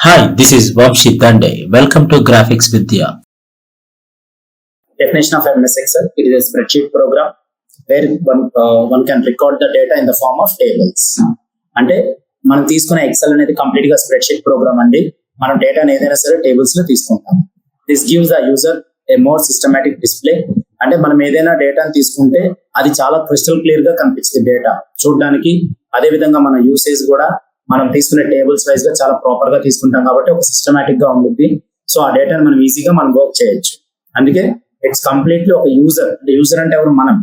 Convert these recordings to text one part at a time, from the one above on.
Hi, this is Vamshi Dande. Welcome to Graphics Vidya. Definition of MS Excel. It is a spreadsheet program where one can record the data in the form of tables. అంటే మనం తీసుకునే XL అనేది complete గా spreadsheet programme అండి. మనం డేటాను ఏదైనా సరే టేబుల్స్ లో తీసుకుంటాం. This gives the user A more systematic display. అంటే మనం ఏదైనా డేటాను తీసుకుంటే అది చాలా క్రిస్టల్ క్లియర్ గా కనిపిస్తుంది డేటా చూడడానికి. అదే విధంగా మన యూసేజ్ కూడా మనం తీసుకునే టేబుల్స్ వైజ్ గా చాలా ప్రాపర్ గా తీసుకుంటాం కాబట్టి ఒక సిస్టమాటిక్ గా ఉంటుంది. సో ఆ డేటాను మనం ఈజీగా మనం వర్క్ చేయొచ్చు. అందుకే ఇట్స్ కంప్లీట్లీ ఒక యూజర్ అంటే ఎవరు మనం.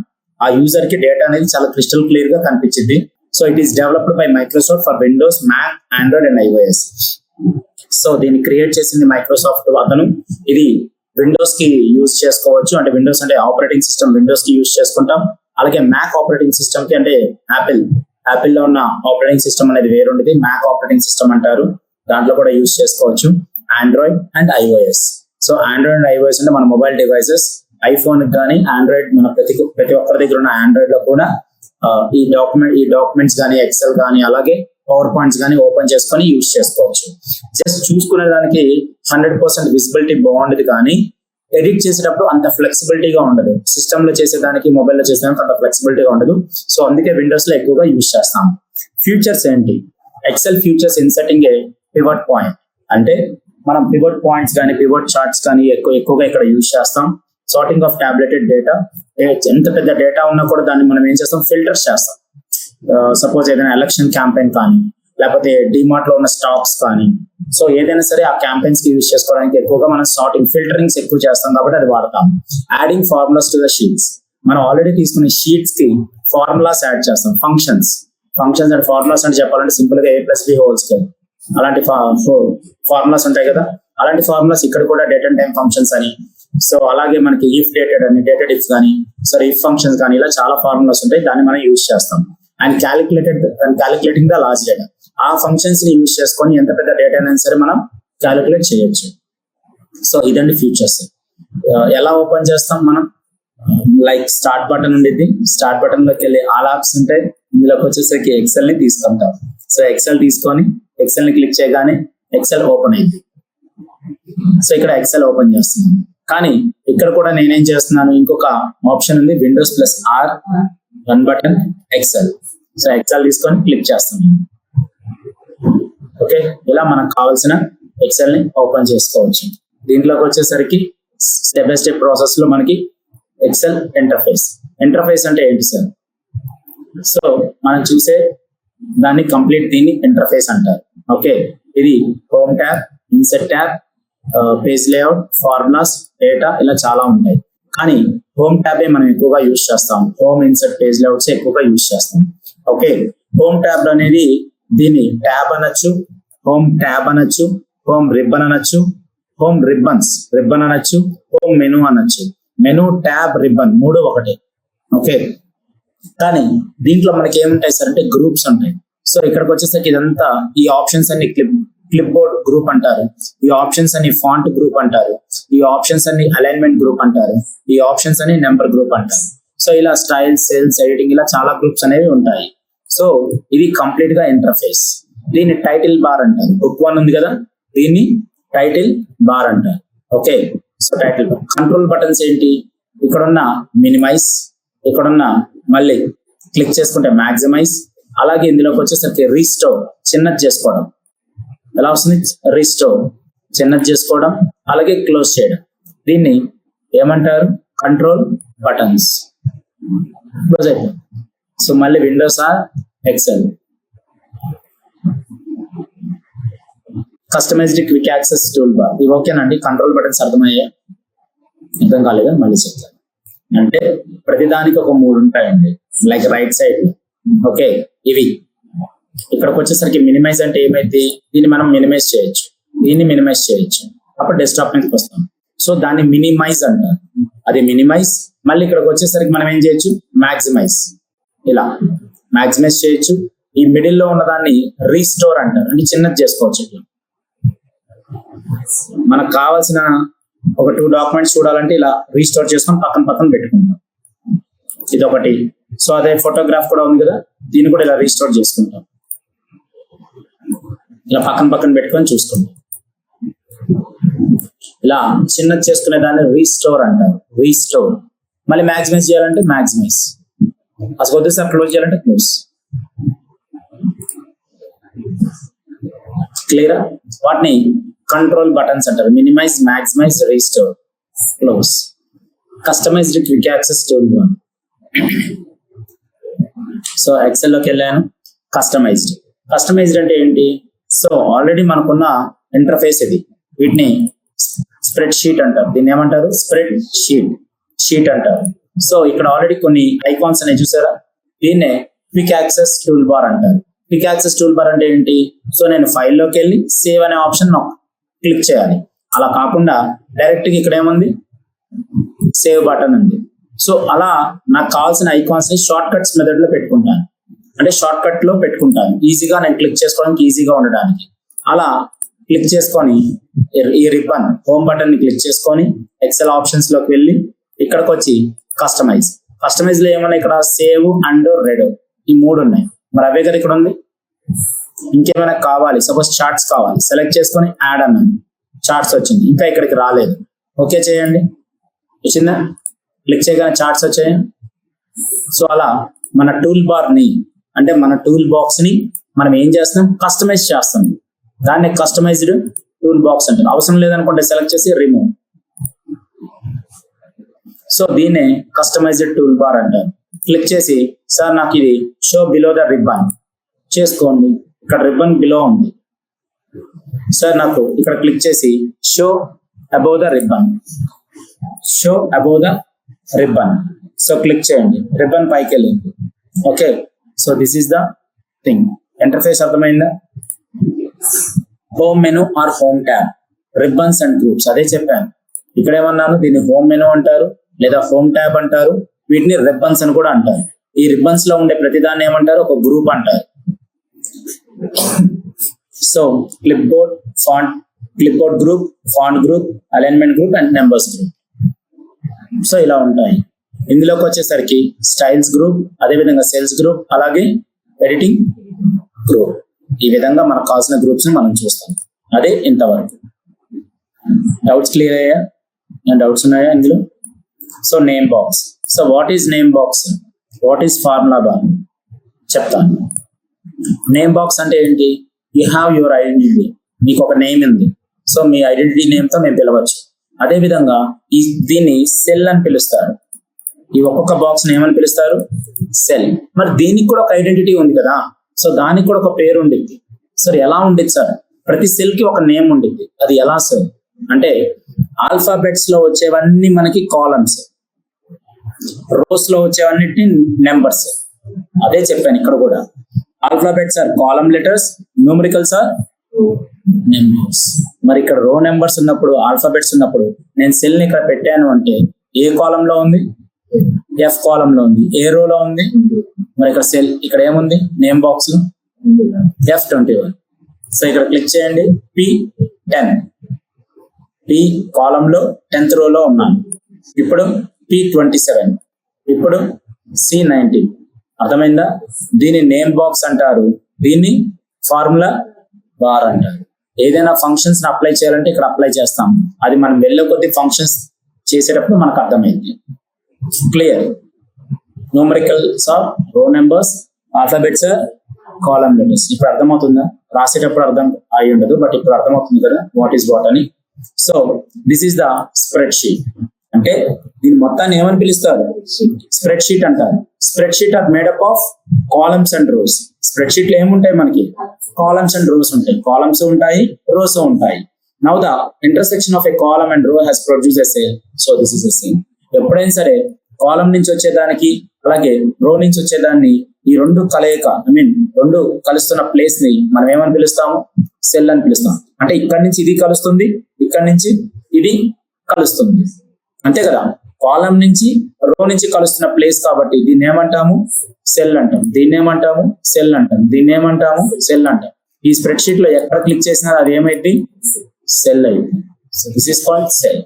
ఆ యూజర్ కి డేటా అనేది చాలా క్రిస్టల్ క్లియర్ గా కనిపించింది. So it is developed by Microsoft for Windows, Mac, Android and iOS. So దీన్ని క్రియేట్ చేసింది మైక్రోసాఫ్ట్ అతను. ఇది విండోస్ కి యూజ్ చేసుకోవచ్చు. అంటే విండోస్ అంటే ఆపరేటింగ్ సిస్టమ్ విండోస్ కి యూజ్ చేసుకుంటాం. అలాగే మ్యాక్ ఆపరేటింగ్ సిస్టమ్ కి అంటే యాపిల్ లో ఉన్న ఆపరేటింగ్ సిస్టమ్ అనేది వేరుండేది, మ్యాక్ ఆపరేటింగ్ సిస్టమ్ అంటారు. దాంట్లో కూడా యూజ్ చేసుకోవచ్చు. Android and iOS. So Android and iOS అంటే మన మొబైల్ డివైసెస్, ఐఫోన్ కానీ ఆండ్రాయిడ్, మన ప్రతి ఒక్కరి దగ్గర ఉన్న ఆండ్రాయిడ్ లో కూడా ఈ డాక్యుమెంట్స్ కానీ, ఎక్సెల్ కానీ, అలాగే పవర్ పాయింట్స్ కానీ ఓపెన్ చేసుకొని యూజ్ చేసుకోవచ్చు. జస్ట్ చూసుకునే దానికి 100% విజిబిలిటీ బాగుండదు, కానీ ఎడిట్ చేసేటప్పుడు అంత ఫ్లెక్సిబిలిటీగా ఉండదు. సిస్టమ్ లో చేసేదానికి, మొబైల్లో చేసేదానికి అంత ఫ్లెక్సిబిలిటీగా ఉండదు. సో అందుకే విండోస్ లో ఎక్కువగా యూజ్ చేస్తాం. ఫ్యూచర్స్ ఏంటి? Excel features inserting a pivot point. అంటే మనం పివట్ పాయింట్స్ కానీ, పివట్ చార్ట్స్ కానీ ఎక్కువగా ఇక్కడ యూజ్ చేస్తాం. Sorting of tabulated data. ఎంత పెద్ద డేటా ఉన్నా కూడా దాన్ని మనం ఏం చేస్తాం, ఫిల్టర్స్ చేస్తాం. సపోజ్ ఏదైనా ఎలక్షన్ క్యాంపెయిన్ కానీ, లేకపోతే డిమార్ట్ లో ఉన్న స్టాక్స్ కానీ, సో ఏదైనా సరే ఆ క్యాంపెయిన్స్ కి యూజ్ చేసుకోవడానికి ఎక్కువగా మనం ఫిల్టరింగ్స్ ఎక్కువ చేస్తాం కాబట్టి అది వాడతాం. Adding formulas to the sheets. మనం ఆల్రెడీ తీసుకునే షీట్స్ కి ఫార్ములాస్ యాడ్ చేస్తాం. ఫంక్షన్స్ అండ్ ఫార్ములాస్ అంటే చెప్పాలంటే సింపుల్ గా A+B² అలాంటి ఫార్ములాస్ ఉంటాయి కదా. అలాంటి ఫార్ములాస్ ఇక్కడ కూడా డేట్ అండ్ టైం ఫంక్షన్స్ అని, సో అలాగే మనకి ఇఫ్ డేటెడ్ అని, డేటెడ్ ఇఫ్ కానీ, సరే ఇఫ్ ఫంక్షన్స్ కానీ, ఇలా చాలా ఫార్ములాస్ ఉంటాయి. దాన్ని మనం యూజ్ చేస్తాం. And calculating the large data. ఆ ఫంక్షన్స్ ని యూజ్ చేసుకొని ఎంత పెద్ద డేటా అయినా సరే మనం క్యాలిక్యులేట్ చేయొచ్చు. సో ఇదండి ఫ్యూచర్స్. ఎలా ఓపెన్ చేస్తాం మనం? లైక్ స్టార్ట్ బటన్ ఉండేది. స్టార్ట్ బటన్ లోకి వెళ్ళి ఆల్ యాప్స్ ఉంటాయి. ఇందులోకి వచ్చేసరికి ఎక్సెల్ ని తీసుకుంటాం. సో ఎక్సెల్ తీసుకొని ఎక్సెల్ ని క్లిక్ చేయగానే ఎక్సెల్ ఓపెన్ అయింది. సో ఇక్కడ ఎక్సెల్ ఓపెన్ చేస్తున్నాను. కానీ ఇక్కడ కూడా నేనేం చేస్తున్నాను, ఇంకొక ఆప్షన్ ఉంది, Windows +R run button Excel. So Excel తీసుకొని క్లిక్ చేస్తున్నాను. ఓకే, ఇలా మనకు కావాల్సిన ఎక్సెల్ ని ఓపెన్ చేసుకోవచ్చు. దీంట్లోకి వచ్చేసరికి స్టెప్ బై స్టెప్ ప్రాసెస్ లో మనకి ఎక్సెల్ ఇంటర్ఫేస్ అంటే ఏంటి సార్? సో మనం చూసే దాన్ని దీన్ని ఇంటర్ఫేస్ అంటారు. ఓకే, ఇది home tab, INCET tab, page layout, formulas, data, ఇలా చాలా ఉంటాయి. కానీ హోమ్ ట్యాబే మనం ఎక్కువగా యూజ్ చేస్తాం. హోమ్, ఇన్సెట్, పేజ్ లేఅవుట్స్ ఎక్కువగా యూజ్ చేస్తాం. ఓకే, హోమ్ ట్యాబ్ అనేది దీన్ని ట్యాబ్ అనొచ్చు, హోమ్ ట్యాబ్ అనొచ్చు, హోమ్ రిబ్బన్ అనొచ్చు, హోమ్ రిబ్బన్ అనొచ్చు, హోమ్ మెనూ అనొచ్చు. మెనూ, ట్యాబ్, రిబ్బన్ మూడు ఒకటే. ఓకే, కానీ దీంట్లో మనకి ఏముంటాయి సార్ అంటే గ్రూప్స్ ఉంటాయి. సో ఇక్కడికి వచ్చేసరికి ఇదంతా ఈ ఆప్షన్స్ అన్ని క్లిప్ బోర్డ్ గ్రూప్ అంటారు, ఈ ఆప్షన్స్ అన్ని ఫాంట్ గ్రూప్ అంటారు, ఈ ఆప్షన్స్ అన్ని అలైన్మెంట్ గ్రూప్ అంటారు, ఈ ఆప్షన్స్ అన్ని నెంబర్ గ్రూప్ అంటారు. సో ఇలా స్టైల్, సేల్స్, ఎడిటింగ్, ఇలా చాలా గ్రూప్స్ అనేవి ఉంటాయి. సో ఇది కంప్లీట్ గా ఇంటర్ఫేస్. దీన్ని టైటిల్ బార్ అంటారు. బుక్ 1 ఉంది కదా, దీన్ని టైటిల్ బార్ అంటారు. Okay, so title bar. Control buttons ఏంటి? ఇక్కడున్న మినిమైజ్, ఇక్కడున్న మళ్ళీ క్లిక్ చేసుకుంటే మ్యాక్సిమైజ్, అలాగే ఇందులోకి వచ్చేసరికి రీస్టోర్, చిన్నది చేసుకోవడం. ఎలా వస్తుంది? రీస్టోర్, చిన్నది చేసుకోవడం, అలాగే క్లోజ్ చేయడం. దీన్ని ఏమంటారు? Control buttons. క్లోజ్ అయిపోయింది. సో మళ్ళీ Windows R Excel. Customized quick access tool bar. ఇవి ఓకేనండి. కంట్రోల్ బటన్స్ అర్థం కాలేదా? మళ్ళీ చెప్తాను. అంటే ప్రతిదానికి ఒక 3 ఉంటాయండి, లైక్ రైట్ సైడ్. ఓకే, ఇవి ఇక్కడికి వచ్చేసరికి మినిమైజ్ అంటే ఏమైంది? దీన్ని మనం మినిమైజ్ చేయొచ్చు, దీన్ని మినిమైజ్ చేయొచ్చు. అప్పుడు డెస్క్టాప్ మీదకి వస్తాం. సో దాన్ని మినిమైజ్ అంటారు. అది మినిమైజ్. మళ్ళీ ఇక్కడికి వచ్చేసరికి మనం ఏం చేయొచ్చు? మ్యాక్సిమైజ్. ఇలా మ్యాక్సిమైజ్ చేయొచ్చు. ఈ మిడిల్ లో ఉన్న దాన్ని రీస్టోర్ అంటారు. అంటే చిన్నది చేసుకోవచ్చు. ఇట్లా మనకు కావాల్సిన ఒక 2 డాక్యుమెంట్స్ చూడాలంటే ఇలా రీస్టోర్ చేసుకొని పక్కన పెట్టుకుంటాం. ఇదొకటి. సో అదే ఫోటోగ్రాఫ్ కూడా ఉంది కదా, దీన్ని కూడా ఇలా రీస్టోర్ చేసుకుంటాం. ఇలా పక్కన పెట్టుకొని చూసుకుంటాం. ఇలా చిన్నది చేసుకునే దాన్ని రీస్టోర్ అంటారు. రీస్టోర్. మళ్ళీ మ్యాక్సిమైజ్ చేయాలంటే మ్యాక్సిమైజ్. అసలు కొద్దిసారి క్లోజ్ చేయాలంటే క్లోజ్. క్లియరా? వాటిని కంట్రోల్ బటన్స్ అంటారు. Minimize, maximize, restore, close. Customized quick access tool bar. So Excel లోకి వెళ్ళాను. కస్టమైజ్డ్. కస్టమైజ్డ్ అంటే ఏంటి? సో ఆల్రెడీ మనకున్న ఇంటర్ఫేస్ ఇది. వీటిని స్ప్రెడ్ షీట్ అంటారు. దీన్ని ఏమంటారు? స్ప్రెడ్ షీట్ అంటారు. సో ఇక్కడ ఆల్రెడీ కొన్ని ఐకాన్స్ అనేవి చూసారా? దీన్నే క్విక్ యాక్సెస్ టూల్ బార్ అంటారు. క్విక్ యాక్సెస్ టూల్ బార్ అంటే ఏంటి? సో నేను ఫైల్లోకి వెళ్ళి సేవ్ అనే ఆప్షన్ క్లిక్ చేయాలి. అలా కాకుండా డైరెక్ట్ గా ఇక్కడ ఏముంది? సేవ్ బటన్ ఉంది. సో అలా నాకు కావాల్సిన ఐకాన్స్ ని షార్ట్ కట్స్ మెథడ్ లో పెట్టుకుంటాను. అంటే షార్ట్ కట్ లో పెట్టుకుంటాను, ఈజీగా నేను క్లిక్ చేసుకోవడానికి ఈజీగా ఉండడానికి. అలా క్లిక్ చేసుకొని ఈ రిబ్బన్ హోమ్ బటన్ ని క్లిక్ చేసుకొని ఎక్సెల్ ఆప్షన్స్ లోకి వెళ్ళి ఇక్కడికి వచ్చి కస్టమైజ్ లో ఏమన్నా ఇక్కడ సేవ్ అండ్ రెడో ఈ 3 ఉన్నాయి. మరి అవే కదా ఇక్కడ ఉంది. ఇంకేమైనా కావాలి, సపోజ్ చార్ట్స్ కావాలి, సెలెక్ట్ చేసుకొని యాడ్ అన్నాను, చార్ట్స్ వచ్చింది. ఇంకా ఇక్కడికి రాలేదు. ఓకే చేయండి. వచ్చిందా? క్లిక్ చేయగానే చార్ట్స్ వచ్చాయి. సో అలా మన టూల్ బార్ ని, అంటే మన టూల్ బాక్స్ ని మనం ఏం చేస్తున్నాం? కస్టమైజ్ చేస్తాం. దాన్ని కస్టమైజ్డ్ టూల్ బాక్స్ అంటారు. అవసరం లేదనుకుంటే సెలెక్ట్ చేసి రిమూవ్. సో దీన్నే కస్టమైజ్డ్ టూల్ బార్ అంటారు. క్లిక్ చేసి సార్ నాకు ఇది షో బిలో ద రిబ్బన్ చేసుకోండి. ఇక్కడ రిబ్బన్ బిలో ఉంది సార్, నాకు ఇక్కడ క్లిక్ చేసి show above the ribbon, show above the ribbon. So click చేయండి, రిబ్బన్ పైకి వెళ్ళింది. Okay, so this is the thing. Interface అర్థమైందా? Home menu or home tab, ribbons and groups. అదే చెప్పాను. ఇక్కడ ఏమన్నాను? దీన్ని హోమ్ మెనూ అంటారు లేదా హోమ్ ట్యాబ్ అంటారు. వీటిని రిబ్బన్స్ అని కూడా అంటారు. ఈ రిబ్బన్స్ లో ఉండే ప్రతిదాన్ని ఏమంటారు? ఒక గ్రూప్ అంటారు. So clip board group, font group, alignment group and numbers group. So ఇలా ఉంటాయి. ఇందులోకి వచ్చేసరికి స్టైల్స్ గ్రూప్, అదేవిధంగా సేల్స్ గ్రూప్, అలాగే ఎడిటింగ్ గ్రూప్. ఈ విధంగా మనకు కావాల్సిన గ్రూప్స్ ని మనం చూస్తాం. అదే ఇంతవరకు. డౌట్స్ క్లియర్ అయ్యా? డౌట్స్ ఉన్నాయా ఇందులో? So name box. So what is name box? What is formula bar? చెప్తాను. నేమ్ బాక్స్ అంటే ఏంటి? You have your identity. మీకు ఒక నేమ్ ఉంది. సో మీ ఐడెంటిటీ నేమ్ తో మేము పిలవచ్చు. అదే విధంగా దీన్ని సెల్ అని పిలుస్తారు. ఈ ఒక్కొక్క బాక్స్ ఏమని పిలుస్తారు? సెల్. మరి దీనికి కూడా ఒక ఐడెంటిటీ ఉంది కదా. సో దానికి కూడా ఒక పేరు ఉండిద్ది. సార్ ఎలా ఉండిద్ది సార్? ప్రతి సెల్ కి ఒక నేమ్ ఉండిద్ది. అది ఎలా సార్ అంటే, ఆల్ఫాబెట్స్ లో వచ్చేవన్నీ మనకి కాలమ్స్, రోస్ లో వచ్చేవన్నిటిని నెంబర్స్. అదే చెప్పాను ఇక్కడ కూడా. Alphabets or column letters, numericals or numbers. మరి ఇక్కడ రో నెంబర్స్ ఉన్నప్పుడు, ఆల్ఫాబెట్స్ ఉన్నప్పుడు నేను సెల్ ని ఇక్కడ పెట్టాను అంటే ఏ కాలం లో ఉంది? ఎఫ్ కాలం లో ఉంది. ఏ రోలో ఉంది? మరి ఇక్కడ సెల్, ఇక్కడ ఏముంది? నేమ్ బాక్స్ లో F21. సో ఇక్కడ క్లిక్ చేయండి. P10, P కాలం లో 10th రోలో ఉన్నాను. ఇప్పుడు P27, ఇప్పుడు C19. అర్థమైందా? దీన్ని నేమ్ బాక్స్ అంటారు, దీన్ని ఫార్ములా బార్ అంటారు. ఏదైనా ఫంక్షన్స్ అప్లై చేయాలంటే ఇక్కడ అప్లై చేస్తాం. అది మనం వెళ్ళే కొద్ది ఫంక్షన్స్ చేసేటప్పుడు మనకు అర్థమైంది. Clear? Numericals or row numbers, alphabets or column letters. ఇప్పుడు అర్థమవుతుందా? రాసేటప్పుడు అర్థం అయి ఉండదు, బట్ ఇప్పుడు అర్థమవుతుంది కదా వాట్ ఈస్ వాట్ అని. So this is the spreadsheet. అంటే దీని మొత్తాన్ని ఏమని పిలుస్తారు? స్ప్రెడ్ షీట్ అంటారు. Spreadsheet are made up of columns and rows. Spreadsheet లో ఏముంటాయి మనకి? కాలమ్స్ అండ్ రోస్ ఉంటాయి. కాలమ్స్ ఉంటాయి, రోస్ ఉంటాయి. Now the intersection of a column and row has produced a cell. So this is a cell. ఎప్పుడైనా సరే కాలం నుంచి వచ్చేదానికి అలాగే రో నుంచి వచ్చేదాన్ని, ఈ రెండు కలయిక, రెండు కలుస్తున్న ప్లేస్ ని మనం ఏమని పిలుస్తాము? సెల్ అని పిలుస్తాం. అంటే ఇక్కడ నుంచి ఇది కలుస్తుంది, ఇక్కడ నుంచి ఇది కలుస్తుంది, అంతే కదా. కాలం నుంచి రో నుంచి కలుస్తున్న ప్లేస్ కాబట్టి దీన్ని ఏమంటాము? సెల్ అంటాం. దీన్ని ఏమంటాము? సెల్ అంటాం. దీన్ని ఏమంటాము? సెల్ అంటాం. ఈ స్ప్రెడ్ షీట్ లో ఎక్కడ క్లిక్ చేసినా అది ఏమైంది? సెల్ అయింది. So this is called cell.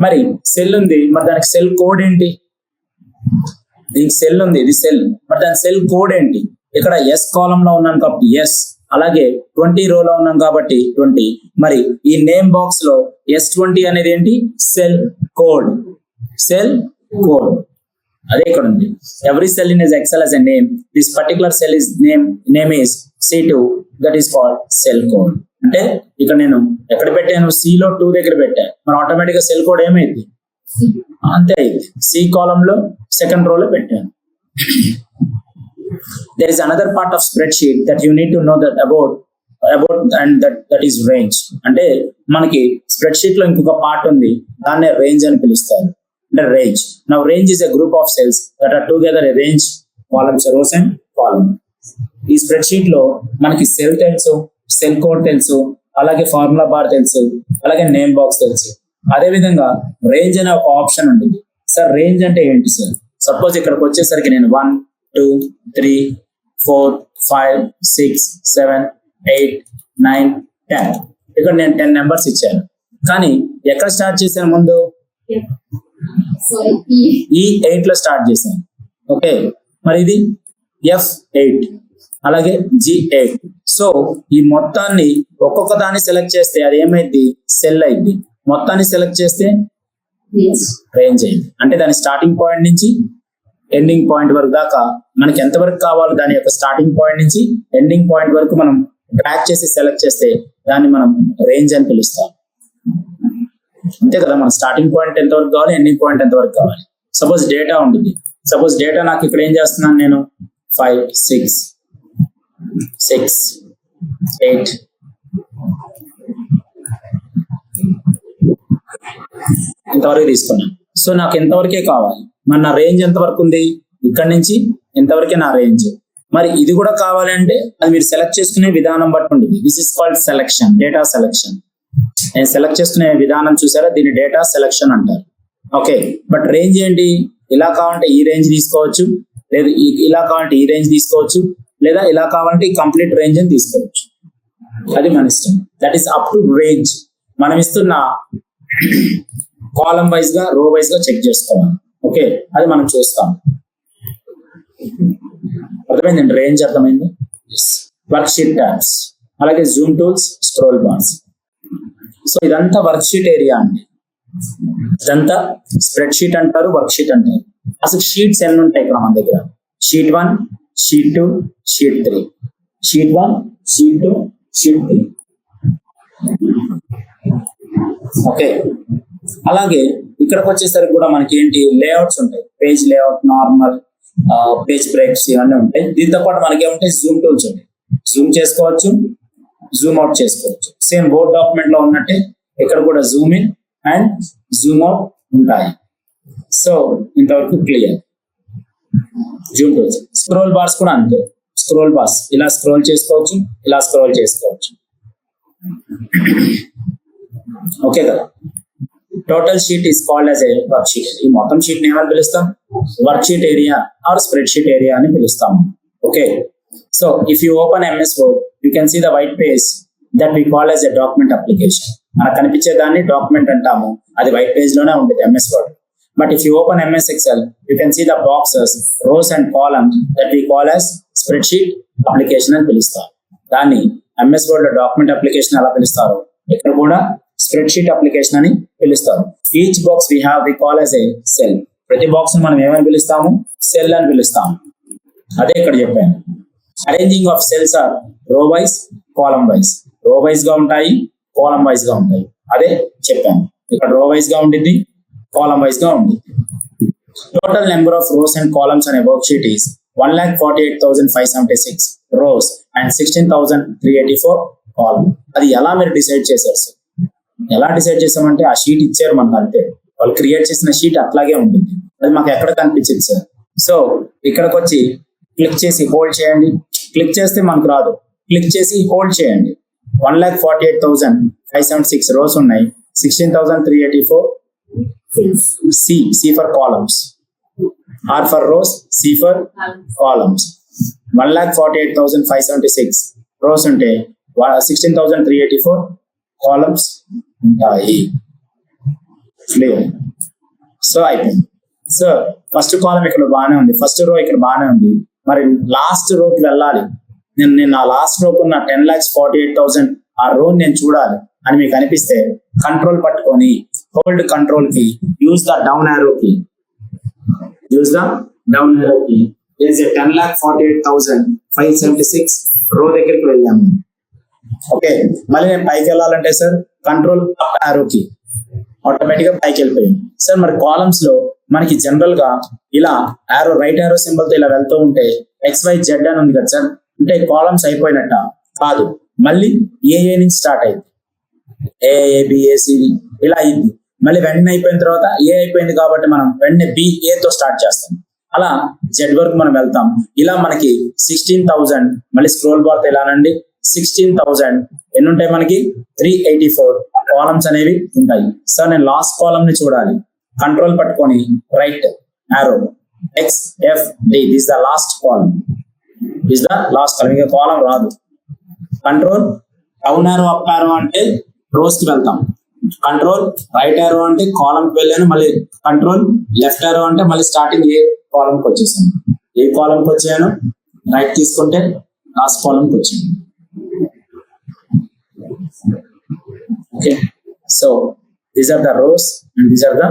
మరి సెల్ ఉంది, మరి దానికి సెల్ కోడ్ ఏంటి? దీనికి సెల్ ఉంది, ఇది సెల్. మరి దాని సెల్ కోడ్ ఏంటి? ఇక్కడ ఎస్ కాలం లో ఉన్నాను కాబట్టి ఎస్, అలాగే 20 రోలో ఉన్నాం కాబట్టి 20. మరి ఈ నేమ్ బాక్స్ లో S20 అనేది ఏంటి? Cell code. సెల్ కోడ్ అదే ఇక్కడ ఉంది. Every cell in is Excel as a name. This particular cell is name is C2, that is called cell code. అంటే ఇక్కడ నేను ఎక్కడ పెట్టాను? C లో 2 దగ్గర పెట్టాను. మరి ఆటోమేటిక్ గా సెల్ కోడ్ ఏమైంది? అంతే అయింది. C కాలమ్ లో సెకండ్ రోలో పెట్టాను. There is another part of spreadsheet that you need to know that about and that is range. అంటే మనకి స్ప్రెడ్షీట్ లో ఇంకొక పార్ట్ ఉంది, దాన్నే రేంజ్ అని పిలుస్తారు. అంటే range. Now range is a group of cells that are together arranged columns, rows and column. ఈ స్ప్రెడ్షీట్ లో మనకి సెల్ తెలుసు, సెల్ కోడ్ తెలుసు, అలాగే ఫార్ములా బార్ తెలుసు, అలాగే నేమ్ బాక్స్ తెలుసు. అదే విధంగా రేంజ్ అనే ఒక ఆప్షన్ ఉంటుంది. సార్ రేంజ్ అంటే ఏంటి సార్? సపోజ్ ఇక్కడికి వచ్చేసరికి నేను 1 2 3 4 5 6 7 8 9 10 ఇక్కడ నేను 10 నెంబర్స్ ఇచ్చాను. కానీ ఎక్కడ స్టార్ట్ చేశాను? ముందు ఈ 8 లో స్టార్ట్ చేశాను. ఓకే, మరి ఇది F8 అలాగే G8. సో ఈ మొత్తాన్ని ఒక్కొక్క దాన్ని సెలెక్ట్ చేస్తే అది ఏమైంది? సెల్ అయింది. మొత్తాన్ని సెలెక్ట్ చేస్తే రేంజ్ అయింది. అంటే దాని స్టార్టింగ్ పాయింట్ నుంచి ఎండింగ్ పాయింట్ వరకు దాకా మనకి ఎంతవరకు కావాలో దాని యొక్క స్టార్టింగ్ పాయింట్ నుంచి ఎండింగ్ పాయింట్ వరకు మనం డ్రాగ్ చేసి సెలెక్ట్ చేస్తే దాన్ని మనం రేంజ్ అని పిలుస్తాం. అంతే కదా, మన స్టార్టింగ్ పాయింట్ ఎంతవరకు కావాలి, ఎండింగ్ పాయింట్ ఎంతవరకు కావాలి. సపోజ్ డేటా ఉంటుంది. సపోజ్ డేటా నాకు ఇక్కడ ఏం చేస్తున్నాను నేను? 5 6 6 8 ఇంతవరకు తీసుకున్నాను. సో నాకు ఎంతవరకే కావాలి. మరి నా రేంజ్ ఎంతవరకు ఉంది? ఇక్కడ నుంచి ఎంతవరకే నా రేంజ్. మరి ఇది కూడా కావాలంటే అది మీరు సెలెక్ట్ చేసుకునే విధానం బట్టి ఉంటుంది. This is called selection, data selection. నేను సెలెక్ట్ చేసుకునే విధానం చూసారా, దీన్ని డేటా సెలెక్షన్ అంటారు. ఓకే, బట్ రేంజ్ ఏంటి? ఇలా కావాలంటే ఈ రేంజ్ తీసుకోవచ్చు, లేదా ఇలా కావాలంటే ఈ రేంజ్ తీసుకోవచ్చు, లేదా ఇలా కావాలంటే ఈ కంప్లీట్ రేంజ్ అని తీసుకోవచ్చు. అది మన ఇష్టం. That is up to range. మనం ఇస్తున్న కాలమ్ వైజ్ గా, రో వైజ్ గా చెక్ చేసుకోవాలి. ఓకే, అది మనం చూస్తాం. అర్థమైందండి? రేంజ్ అర్థమైంది. వర్క్ షీట్ ట్యాబ్స్, అలాగే zoom tools, scroll bars. So ఇదంతా వర్క్ షీట్ ఏరియా అండి. ఇదంతా స్ప్రెడ్ షీట్ అంటారు, వర్క్ షీట్ అంటారు. అసలు షీట్స్ ఎన్ని ఉంటాయి ఇక్కడ మన దగ్గర? Sheet 1, sheet 2, sheet 3. Sheet 1, sheet 2, sheet 3. Okay, అలాగే ఇక్కడికి వచ్చేసరికి కూడా మనకి ఏంటి లేఅవుట్స్ ఉంటాయి. Page layout, normal, page breaks ఇవన్నీ ఉంటాయి. దీంతో పాటు మనకి ఏముంటాయి? జూమ్ టూల్స్ ఉంటాయి. జూమ్ చేసుకోవచ్చు, జూమ్ అవుట్ చేసుకోవచ్చు. సేమ్ వర్డ్ డాక్యుమెంట్ లో ఉన్నట్టే ఇక్కడ కూడా Zoom in and Zoom out ఉంటాయి. సో ఇంతవరకు clear. Zoom tools. Scroll bars కూడా అంతే. స్క్రోల్ బార్స్ ఇలా స్క్రోల్ చేసుకోవచ్చు, ఇలా స్క్రోల్ చేసుకోవచ్చు. ఓకే కదా. Total sheet is called as a worksheet. ఈ మొత్తం షీట్ ని ఏమని పిలుస్తాం? Worksheet area or spreadsheet area అని పిలుస్తాం. Okay, so if you open MS Word you can see the white page that we call as a document application. మనకు కనిపించే దాన్ని డాక్యుమెంట్ అంటాము. అది వైట్ పేజ్ లోనే ఉంటుంది MS Word. But if you open MS Excel you can see the boxes, rows and columns that we call as spreadsheet application అని పిలుస్తాం. దాన్ని ఎంఎస్ వర్డ్ లో డాక్యుమెంట్ అప్లికేషన్ ఎలా పిలుస్తారు, ఇక్కడ కూడా స్ప్రెడ్ షీట్ అప్లికేషన్ అని పిలుస్తారు. Each box we have we call as a cell. ప్రతి బాక్స్ మనం ఏమని పిలుస్తాము? సెల్ అని పిలుస్తాము. అదే ఇక్కడ చెప్పాను. Arranging of cells or row wise, column wise. రో వైజ్ గా ఉంటాయి, కాలమ్ వైజ్ గా ఉంటాయి. అదే చెప్పాను. ఇక్కడ రో వైజ్ గా ఉంటుంది, కాలమ్ వైజ్ గా ఉంటుంది. Total number of rows and columns అనే worksheet is 1,48,576 rows and 16,384 column. అది ఎలా మీరు డిసైడ్ చేశారు సార్? ఎలా డిసైడ్ చేసామంటే ఆ షీట్ ఇచ్చారు మనకు, అంతే. వాళ్ళు క్రియేట్ చేసిన షీట్ అట్లాగే ఉంటుంది. అది మాకు ఎక్కడ కనిపించింది సార్? సో ఇక్కడికి వచ్చి క్లిక్ చేసి హోల్డ్ చేయండి. క్లిక్ చేస్తే మనకు రాదు, క్లిక్ చేసి హోల్డ్ చేయండి. 1,48,576 రోస్ ఉన్నాయి, 16,384 C for columns, R for rows, C for columns. 1,48,576 rose ఉంటే 16,384 కాలమ్స్ ఉంటాయి. క్లియర్? సో అయిపోయింది. సో ఫస్ట్ కాలం ఇక్కడ బాగానే ఉంది, ఫస్ట్ రో ఇక్కడ బాగానే ఉంది. మరి లాస్ట్ రోకి వెళ్ళాలి. నేను నా లాస్ట్ రోకు ఉన్న 10,48,000 ఆ రో నేను చూడాలి అని మీకు అనిపిస్తే కంట్రోల్ పట్టుకొని హోల్డ్ కంట్రోల్ కి యూజ్ ద డౌన్ యారో కి is a 10,48,576 రో దగ్గరికి వెళ్ళాము. ఓకే, మళ్ళీ నేను పైకి వెళ్ళాలంటే సార్ కంట్రోల్ అప్ యారో కి ఆటోమేటిక్ గా పైకి వెళ్ళిపోయింది సార్. మరి కాలమ్స్ లో మనకి జనరల్ గా ఇలా యారో రైట్ యారో సింబల్ తో ఇలా వెళ్తూ ఉంటే XYZ అని ఉంది కదా సార్, అంటే కాలమ్స్ అయిపోయినట్ట కాదు, మళ్ళీ ఏఏ నుంచి స్టార్ట్ అయింది, ఏబిఏసిడి ఇలా అయింది. మళ్ళీ వెంటనే అయిపోయిన తర్వాత ఏ అయిపోయింది కాబట్టి మనం వెంటనే బిఏతో స్టార్ట్ చేస్తాం, అలా జెడ్ వరకు మనం వెళ్తాం. ఇలా మనకి 16,000 మళ్ళీ స్క్రోల్ బార్ తో ఇలానండి 16,000 ఎన్ని ఉంటాయి మనకి 384 కాలమ్స్ అనేవి ఉంటాయి సార్. నేను లాస్ట్ కాలమ్ ని చూడాలి, కంట్రోల్ పట్టుకొని right arrow XFD this the last column, ఇంకా కాలం రాదు. Control down arrow up arrow అంటే రోస్ కి వెళ్తాం, కంట్రోల్ రైట్ యారో అంటే కాలం కి వెళ్ళాను, మళ్ళీ కంట్రోల్ లెఫ్ట్ యారో అంటే మళ్ళీ స్టార్టింగ్ ఏ కాలం కి వచ్చేసాను. ఏ కాలం కి వచ్చాను రైట్ తీసుకుంటే లాస్ట్ కాలం కి వచ్చాను. Okay, so these are the rows and these are the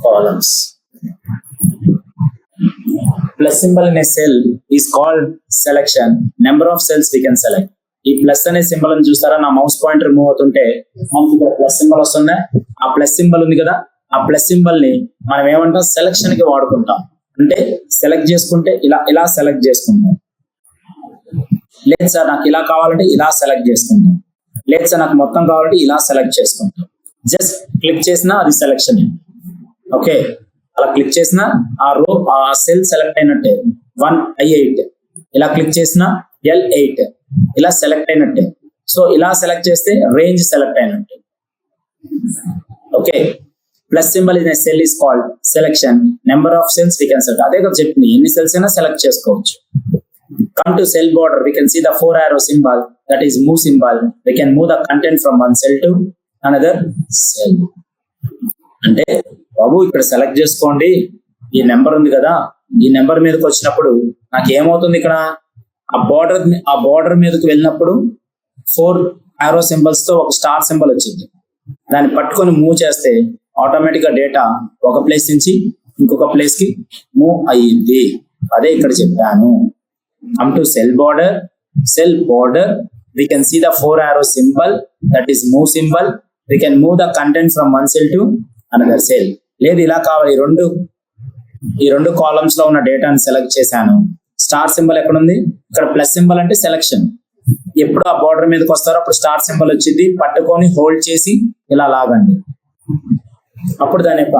columns. Plus symbol in a cell is called selection. Number of cells we can select. ఈ ప్లస్ అనే సింబల్ అని చూస్తారా, నా మౌస్ పాయింటర్ మూవ్ అవుతుంటే మనకి ఇక్కడ ప్లస్ సింబల్ వస్తుంది. ఆ ప్లస్ సింబల్ ఉంది కదా, ఆ ప్లస్ సింబల్ ని మనం ఏమంటాం సెలెక్షన్ కి వాడుకుంటాం. అంటే సెలెక్ట్ చేసుకుంటే ఇలా సెలెక్ట్ చేసుకుంటాం. లేదు సార్ నాకు ఇలా కావాలంటే ఇలా సెలెక్ట్ చేసుకుంటాం. లేదు సార్ నాకు మొత్తం కావాలంటే ఇలా సెలెక్ట్ చేసుకుంటాం. జస్ట్ క్లిక్ చేసినా అది సెలెక్షన్. ఓకే, అలా క్లిక్ చేసిన ఆ రో ఆ సెల్ సెలెక్ట్ అయినట్టే. 1I8 ఇలా క్లిక్ చేసిన L8 ఇలా సెలెక్ట్ అయినట్టే. సో ఇలా సెలెక్ట్ చేస్తే రేంజ్ సెలెక్ట్ అయినట్టే. Okay, plus symbol in cell is called selection. Number of cells we can select. అదే కదా చెప్పింది, ఎన్ని సెల్స్ అయినా సెలెక్ట్ చేసుకోవచ్చు. Come to cell border, we can see the 4 arrow symbol, that is move symbol. We can move the content from one cell to another cell. అంటే బాబు ఇక్కడ select చేసుకోండి, ఈ నెంబర్ ఉంది కదా, ఈ నెంబర్ మీదకి వచ్చినప్పుడు నాకు ఏమవుతుంది, ఇక్కడ ఆ బార్డర్ మీదకి వెళ్ళినప్పుడు 4 arrow symbols తో ఒక స్టార్ సింబల్ వచ్చింది. దాన్ని పట్టుకొని మూవ్ చేస్తే ఆటోమేటిక్ గా డేటా ఒక ప్లేస్ నుంచి ఇంకొక ప్లేస్ కి మూవ్ అయ్యింది. అదే ఇక్కడ చెప్పాను. Come to cell border, we can see the 4 arrow symbol, that is move symbol. We can move the content from one cell to another cell. లేదు ఇలా కావాలి, ఈ రెండు కాలమ్స్ లో ఉన్న డేటాను సెలెక్ట్ చేశాను. స్టార్ సింబల్ ఎక్కడ ఉంది, ఇక్కడ ప్లస్ సింబల్ అంటే సెలెక్షన్. ఎప్పుడు ఆ బార్డర్ మీదకి వస్తారో అప్పుడు స్టార్ సింబల్ వచ్చింది, పట్టుకొని హోల్డ్ చేసి ఇలా లాగండి. అప్పుడు దాని యొక్క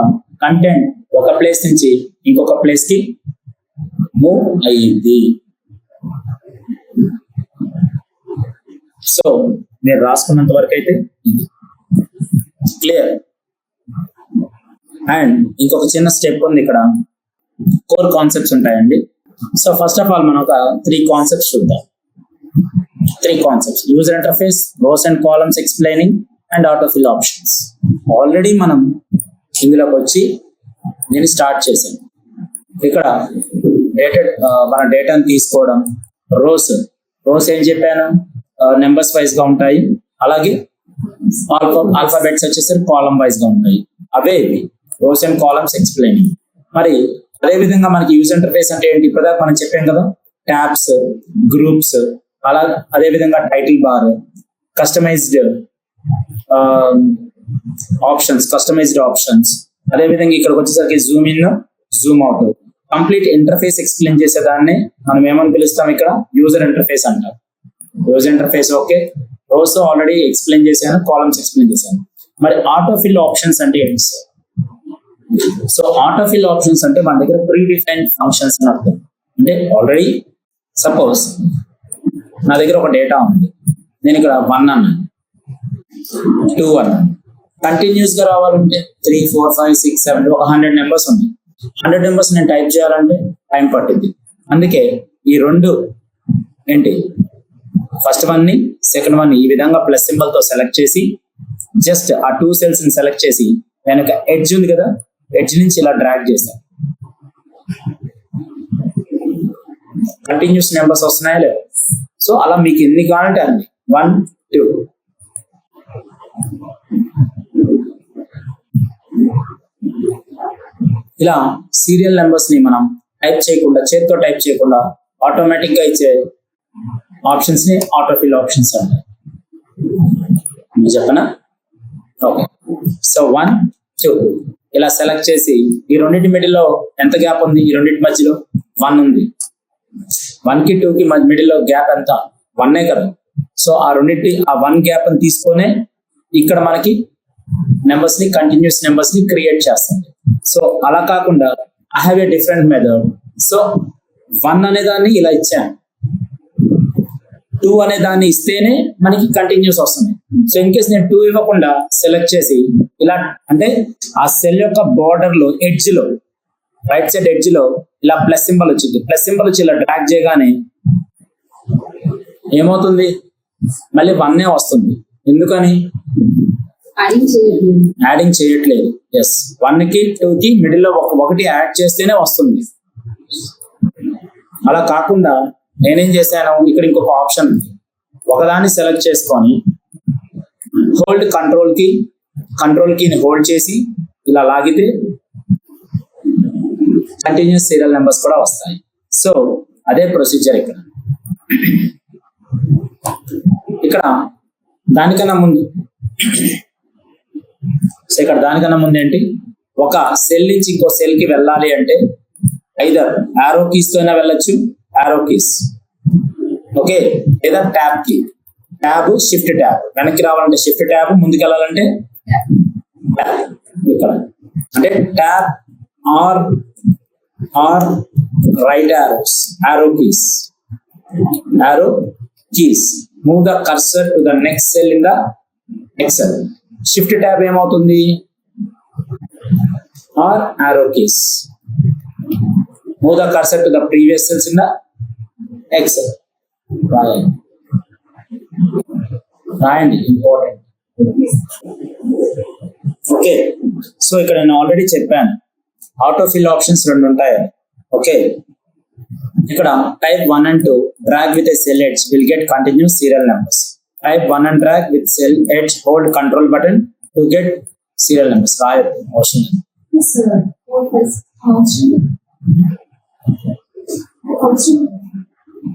కంటెంట్ ఒక ప్లేస్ నుంచి ఇంకొక ప్లేస్ కి మూవ్ అయ్యింది. సో నేను రాసుకున్నంత వరకు అయితే ఇది క్లియర్. అండ్ ఇంకొక చిన్న స్టెప్ ఉంది, ఇక్కడ కోర్ కాన్సెప్ట్స్ ఉంటాయండి. సో ఫస్ట్ ఆఫ్ ఆల్ మనం ఒక 3 కాన్సెప్ట్స్ చూద్దాం. 3 concepts: user interface, rose and columns explaining and autofill options. Already మనం ఇందులోకి వచ్చి నేను స్టార్ట్ చేశాను. ఇక్కడ మన డేటాను తీసుకోవడం, రోస్ ఏం చెప్పాను, నెంబర్స్ వైజ్ గా ఉంటాయి. అలాగే ఆల్ఫాబెట్స్ వచ్చేసరికి కాలమ్ వైజ్ గా ఉంటాయి. అవే ఇవి రోస్ అండ్ కాలమ్స్ ఎక్స్ప్లెయినింగ్. మరి అదే విధంగా మనకి యూజర్ ఇంటర్ఫేస్ అంటే ఏంటి, ఇప్పుడు మనం చెప్పాం కదా, ట్యాబ్స్, గ్రూప్స్, అలా అదే విధంగా టైటిల్ బార్, కస్టమైజ్డ్ ఆప్షన్స్, అదే విధంగా ఇక్కడికి వచ్చేసరికి zoom in, zoom out, complete interface explain చేసేదాన్ని మనం ఏమని పిలుస్తాం, ఇక్కడ యూజర్ ఇంటర్ఫేస్ అంటారు. User interface okay. Rows already explain చేశాను, కాలమ్స్ ఎక్స్ప్లెయిన్ చేశాను. మరి ఆటోఫిల్ ఆప్షన్స్ అంటే ఏంటి సార్? సో ఆటోఫిల్ ఆప్షన్స్ అంటే మన దగ్గర ప్రీ డిఫైన్డ్ ఫంక్షన్స్ అని అర్థం. అంటే ఆల్రెడీ సపోజ్ నా దగ్గర ఒక డేటా ఉంది, నేను ఇక్కడ 1 అన్నాను, 2 అన్నాను. కంటిన్యూస్ గా రావాలంటే 3, 4, 5, 6, 7 ఒక 100 నెంబర్స్ ఉన్నాయి. 100 నెంబర్స్ నేను టైప్ చేయాలంటే టైం పట్టింది. అందుకే ఈ రెండు ఏంటి, ఫస్ట్ వన్ ని సెకండ్ వన్ ని ఈ విధంగా ప్లస్ సింబల్ తో సెలెక్ట్ చేసి జస్ట్ ఆ 2 సెల్స్ ని సెలెక్ట్ చేసి నేను ఒక ఎడ్జ్ ఉంది కదా, ఎడ్జ్ నుంచి ఇలా డ్రాగ్ చేశాను. కంటిన్యూస్ నెంబర్స్ వస్తున్నాయా లేవు? సో అలా మీకు ఎన్ని కావాలంటే అన్ని 1 2 ఇలా సీరియల్ నెంబర్స్ ని మనం టైప్ చేయకుండా, చేతితో టైప్ చేయకుండా ఆటోమేటిక్ గా ఇచ్చే ఆప్షన్స్ ని ఆటోఫిల్ ఆప్షన్స్ అంటారు. చెప్పనా? ఓకే. సో 1 2 ఇలా సెలెక్ట్ చేసి ఈ రెండింటి మిడిల్లో ఎంత గ్యాప్ ఉంది? ఈ రెండింటి మధ్యలో 1 ఉంది. 1 కి 2 కి మిడిల్లో గ్యాప్ ఎంత? 1 కదా. సో ఆ రెండింటి ఆ 1 గ్యాప్ అని తీసుకొనే ఇక్కడ మనకి నెంబర్స్ ని, కంటిన్యూస్ నెంబర్స్ ని క్రియేట్ చేస్తుంది. సో అలా కాకుండా I have a different method. So 1 అనే దాన్ని ఇలా ఇచ్చాను, 2 అనే దాన్ని ఇస్తేనే మనకి కంటిన్యూస్ వస్తుంది. సో ఇన్ కేస్ నేను 2 ఇవ్వకుండా సెలెక్ట్ చేసి ఇలా, అంటే ఆ సెల్ యొక్క బార్డర్ లో ఎడ్జ్ లో, రైట్ సైడ్ ఎడ్జ్ లో ఇలా ప్లస్ సింబల్ వచ్చింది. ప్లస్ సింబల్ వచ్చి ఇలా డ్రాగ్ చేయగానే ఏమవుతుంది? మళ్ళీ 1 వస్తుంది. ఎందుకని? యాడింగ్ చేయట్లేదు. ఎస్, 1 కి 2 కి మిడిల్ లో ఒకటి యాడ్ చేస్తేనే వస్తుంది. అలా కాకుండా నేనేం చేశాను, ఇక్కడ ఇంకొక ఆప్షన్ ఉంది. ఒకదాన్ని సెలెక్ట్ చేసుకొని హోల్డ్ కంట్రోల్ కీని హోల్డ్ చేసి ఇలా లాగితే కంటిన్యూస్ సీరియల్ నెంబర్స్ కూడా వస్తాయి. సో అదే ప్రొసీజర్ ఇక్కడ దానికన్నా ముందు. సో ఇక్కడ దానికన్నా ముందు ఏంటి, ఒక సెల్ నుంచి ఇంకో సెల్ కి వెళ్ళాలి అంటే ఐదర్ యారో కీస్ తో అయినా వెళ్ళొచ్చు, యారో కీస్, ఓకే, లేదా tab key. Tab, shift tab. వెనక్కి రావాలంటే షిఫ్ట్ ట్యాబ్, ముందుకు వెళ్ళాలంటే ట్యాబ్. ఇక్కడ అంటే tab or right arrows, arrow keys. Move the cursor to the next cell in the excel. Shift tab ఏమవుతుంది? Or arrow keys. Move the cursor to the previous cells in the excel. రాయండి, important. Okay. So ఇక్కడ నేను already చెప్పాను, autofill options 2 ఉంటాయి. Okay, ఇక్కడ type 1 and 2 drag with a cell edge will get continuous serial numbers. Type 1 and drag with cell edge, hold control button to get serial numbers. Right, motion. Yes, sir. What is option?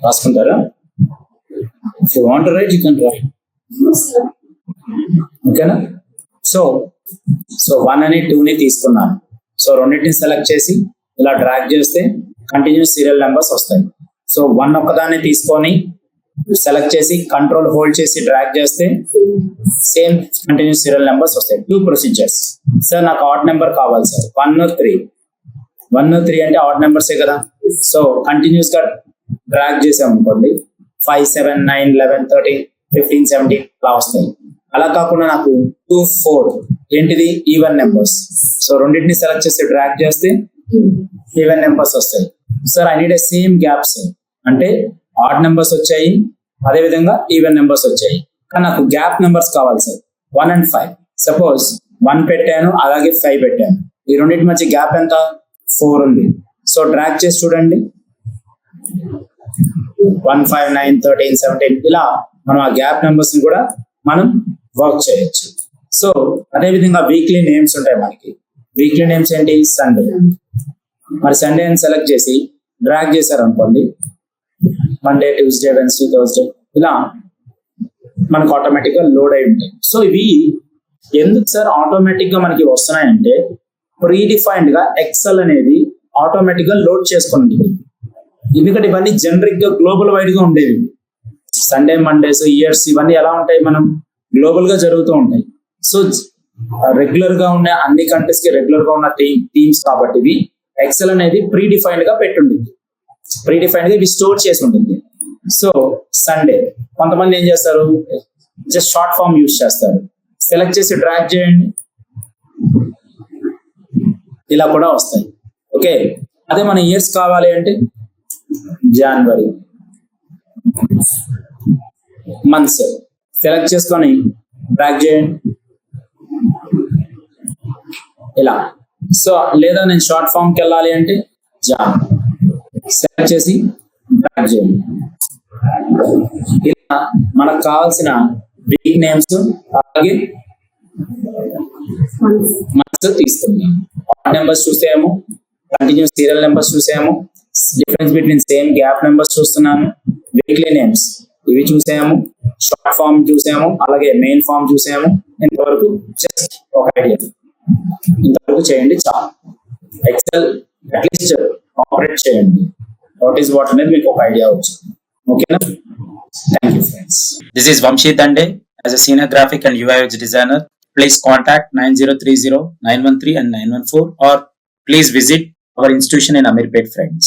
రాసుకుంటారా? If you want to write, you can write. Yes, sir. ఓకేనా? So 1 అని 2 ని తీసుకున్నాను. So రెండింటిని select చేసి ఇలా drag చేస్తే continuous serial numbers వస్తాయి. So 1 ఒక్కదాన్ని తీసుకొని సెలెక్ట్ చేసి కంట్రోల్ హోల్డ్ చేసి డ్రాగ్ చేస్తే సేమ్ కంటిన్యూస్ సీరియల్ నెంబర్స్ వస్తాయి. 2 ప్రొసీజర్స్. సార్ నాకు ఆడ్ నెంబర్ కావాలి సార్. 1 3 అంటే ఆడ్ నెంబర్సే కదా. సో కంటిన్యూస్ గా డ్రాగ్ చేసాం అనుకోండి, 5 7 9 11 13 15 17 అలా వస్తాయి. అలా కాకుండా నాకు 2 4 ఏంటిది? Even numbers. సో రెండింటిని సెలెక్ట్ చేసి డ్రాగ్ చేస్తే ఈవెన్ నెంబర్స్ వస్తాయి. Sir I need a same gaps అంటే ఆడ్ నెంబర్స్ వచ్చాయి, అదే విధంగా ఈవెన్ నెంబర్స్ వచ్చాయి, కానీ నాకు గ్యాప్ నెంబర్స్ కావాలి సార్. 1 and 5. సపోజ్ 1 పెట్టాను, అలాగే 5 పెట్టాను. ఈ రెండింటి మధ్య గ్యాప్ ఎంత? 4 ఉంది. సో డ్రాగ్ చేసి చూడండి, 1 5 9 13 17 ఇలా మనం ఆ గ్యాప్ నెంబర్స్ ని కూడా మనం వర్క్ చేయొచ్చు. సో అదే విధంగా వీక్లీ నేమ్స్ ఉంటాయి మనకి. వీక్లీ నేమ్స్ ఏంటి? సండే. మరి సండే అని సెలెక్ట్ చేసి డ్రాగ్ చేశారు అనుకోండి, మండే ట్యూస్డే వెన్స్డే థర్స్డే ఇలా మనకు ఆటోమేటిక్ గా లోడ్ అయి ఉంటాయి. సో ఇవి ఎందుకు సార్ ఆటోమేటిక్ గా మనకి వస్తున్నాయంటే, ప్రీడిఫైన్డ్ గా ఎక్సెల్ అనేది ఆటోమేటిక్ గా లోడ్ చేసుకుని ఎందుకంటే ఇవన్నీ జనరిక్ గా గ్లోబల్ వైడ్ గా ఉండేవి. సండే, మండేస్, ఇయర్స్ ఇవన్నీ ఎలా ఉంటాయి? మనం గ్లోబల్ గా జరుగుతూ ఉంటాయి. సో రెగ్యులర్ గా ఉన్న అన్ని కంట్రీస్ కి రెగ్యులర్ గా ఉన్న థీమ్స్ కాబట్టి ఇవి ఎక్సెల్ అనేది ప్రీడిఫైన్డ్ గా పెట్టుంటుంది. ప్రీడిఫైన్డ్ గా ఇవి స్టోర్ చేసి ఉంటుంది. సో సండే కొంతమంది ఏం చేస్తారు, జస్ట్ షార్ట్ ఫామ్ యూజ్ చేస్తారు. సెలెక్ట్ చేసి డ్రాగ్ చేయండి, ఇలా కూడా వస్తాయి. ఓకే, అదే మన ఇయర్స్ కావాలి అంటే జనవరి, మంత్స్ సెలెక్ట్ చేసుకొని డ్రాగ్ చేయండి ఇలా. సో లేదా నేను షార్ట్ ఫామ్ కి వెళ్ళాలి అంటే జాన్ సెలెక్ట్ చేసి డ్రాగ్ చేయండి. ఇలా మనకు కావాల్సిన వీక్ నేమ్స్ అలాగే మంత్స్ తీసుకుందాం. ఆడ్ నెంబర్స్ చూసాము, కంటిన్యూస్ సీరియల్ నెంబర్స్ చూసాము, difference between same gap numbers చూస్తున్నాము, వీక్లీ నేమ్స్ ఇవి చూసాము, షార్ట్ ఫామ్ చూసాము, అలాగే మెయిన్ ఫామ్ చూసాము. ఇంతవరకు జస్ట్ ఒక ఐడియా ఇంతవరకు చేయండి చాలు. ఎక్సెల్ అట్లీస్ట్ ఆపరేట్ చేయండి, వాట్ ఈస్ వాట్ అనేది మీకు ఒక ఐడియా వచ్చింది. ఓకేనా? Thank you friends. This is Vamshi Dande as a senior graphic and UI UX designer. Please contact 9030 913 and 914 or please visit our institution in Amirpet, friends.